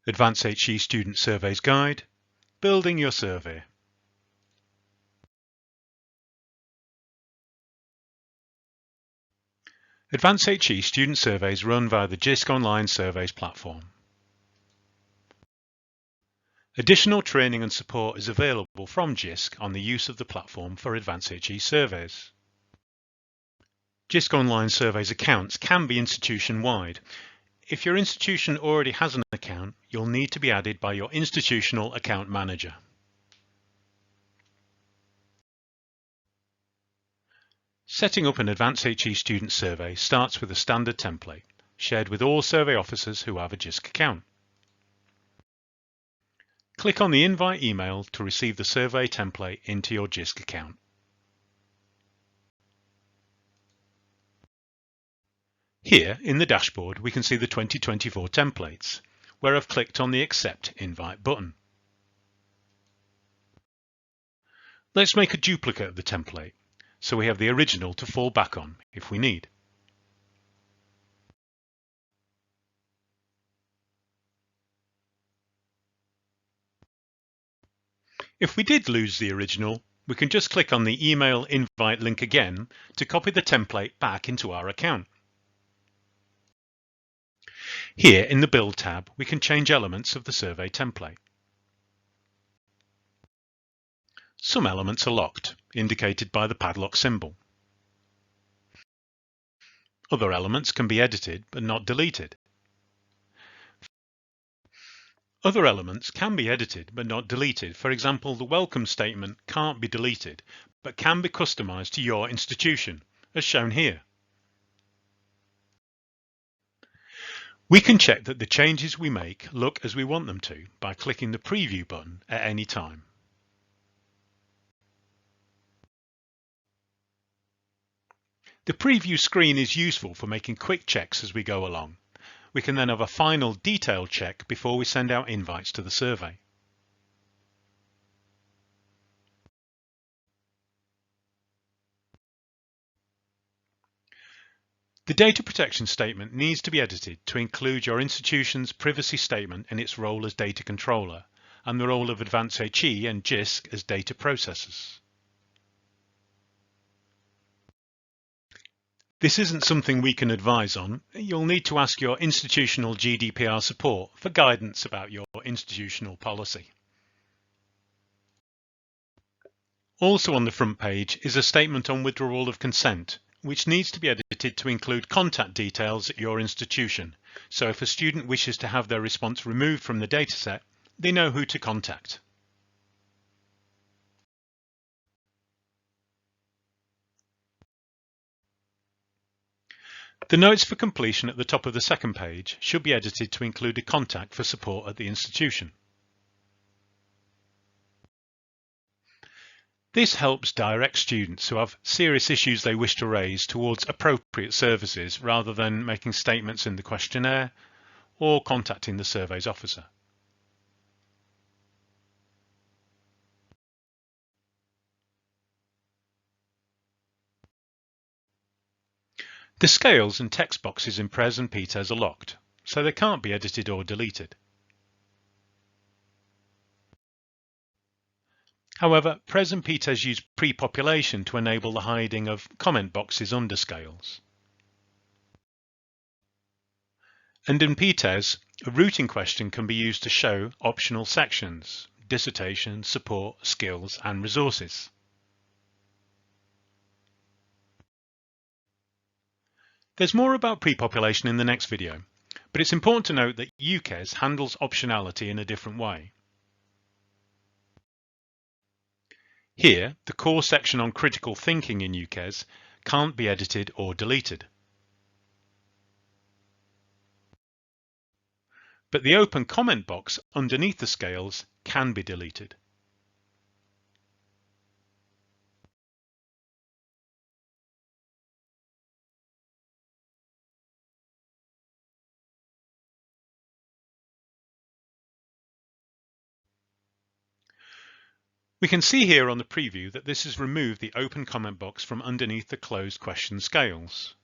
Advanced HE Student Surveys Guide, Building Your Survey. Advanced HE student surveys run via the Jisc Online Surveys platform. Additional training and support is available from Jisc on the use of the platform for Advanced HE surveys. Jisc Online Surveys accounts can be institution-wide. If your institution already has an account, you'll need to be added by your institutional account manager. Setting up an Advanced HE student survey starts with a standard template, shared with all survey officers who have a Jisc account. Click on the invite email to receive the survey template into your Jisc account. Here in the dashboard we can see the 2024 templates, where I've clicked on the Accept Invite button. Let's make a duplicate of the template, so we have the original to fall back on if we need. If we did lose the original, we can just click on the email invite link again to copy the template back into our account. Here in the Build tab, we can change elements of the survey template. Some elements are locked, indicated by the padlock symbol. Other elements can be edited but not deleted. Other elements can be edited but not deleted. For example, the welcome statement can't be deleted but can be customized to your institution, as shown here. We can check that the changes we make look as we want them to by clicking the Preview button at any time. The preview screen is useful for making quick checks as we go along. We can then have a final detailed check before we send out invites to the survey. The data protection statement needs to be edited to include your institution's privacy statement in its role as data controller and the role of Advanced HE and Jisc as data processors. This isn't something we can advise on. You'll need to ask your institutional GDPR support for guidance about your institutional policy. Also on the front page is a statement on withdrawal of consent, which needs to be edited to include contact details at your institution. So if a student wishes to have their response removed from the dataset, they know who to contact. The notes for completion at the top of the second page should be edited to include a contact for support at the institution. This helps direct students who have serious issues they wish to raise towards appropriate services rather than making statements in the questionnaire or contacting the surveys officer. The scales and text boxes in PRES and PTES are locked, so they can't be edited or deleted. However, PRES and PTES use pre-population to enable the hiding of comment boxes under scales. And in PTES, a routing question can be used to show optional sections, dissertation, support, skills, and resources. There's more about pre-population in the next video, but it's important to note that UKES handles optionality in a different way. Here, the core section on critical thinking in UKES can't be edited or deleted. But the open comment box underneath the scales can be deleted. We can see here on the preview that this has removed the open comment box from underneath the closed question scales.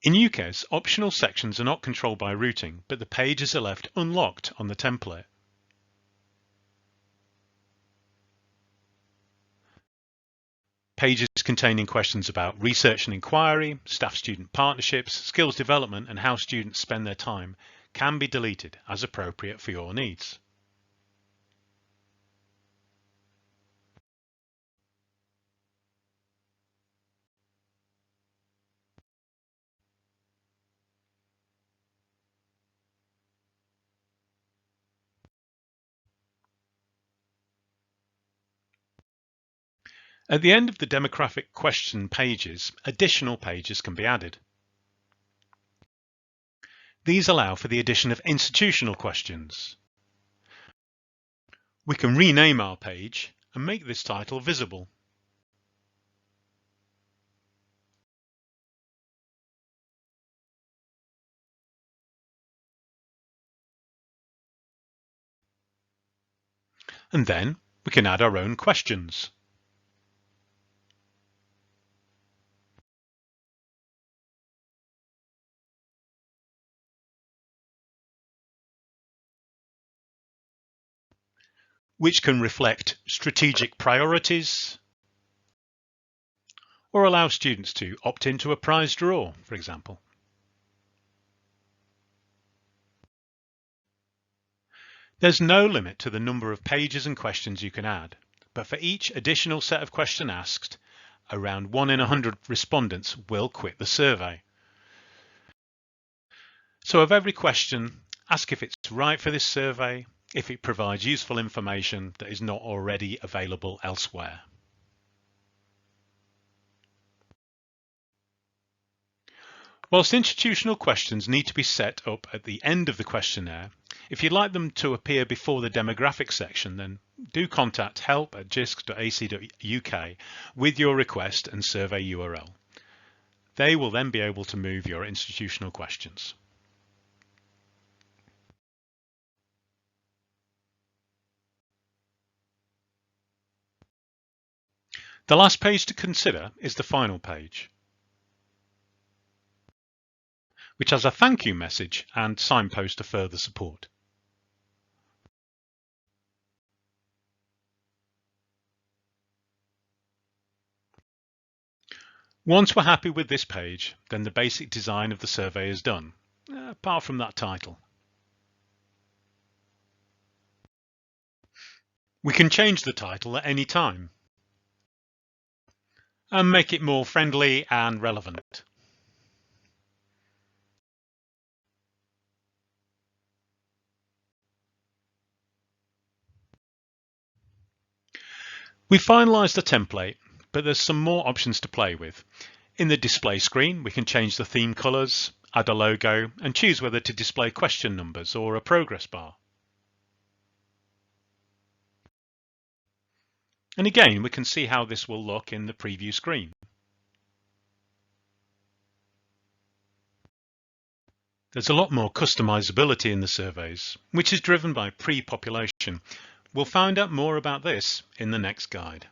In UCAS, optional sections are not controlled by routing, but the pages are left unlocked on the template. Pages containing questions about research and inquiry, staff-student partnerships, skills development, and how students spend their time can be deleted as appropriate for your needs. At the end of the demographic question pages, additional pages can be added. These allow for the addition of institutional questions. We can rename our page and make this title visible. And then we can add our own questions. Which can reflect strategic priorities or allow students to opt into a prize draw, for example. There's no limit to the number of pages and questions you can add, but for each additional set of questions asked, around 1 in 100 respondents will quit the survey. So of every question, ask if it's right for this survey, if it provides useful information that is not already available elsewhere. Whilst institutional questions need to be set up at the end of the questionnaire, if you'd like them to appear before the demographic section, then do contact help@jisc.ac.uk with your request and survey URL. They will then be able to move your institutional questions. The last page to consider is the final page, which has a thank you message and signpost to further support. Once we're happy with this page, then the basic design of the survey is done, apart from that title. We can change the title at any time and make it more friendly and relevant. We finalized the template, but there's some more options to play with. In the display screen, we can change the theme colors, add a logo, and choose whether to display question numbers or a progress bar. And again, we can see how this will look in the preview screen. There's a lot more customizability in the surveys, which is driven by pre-population. We'll find out more about this in the next guide.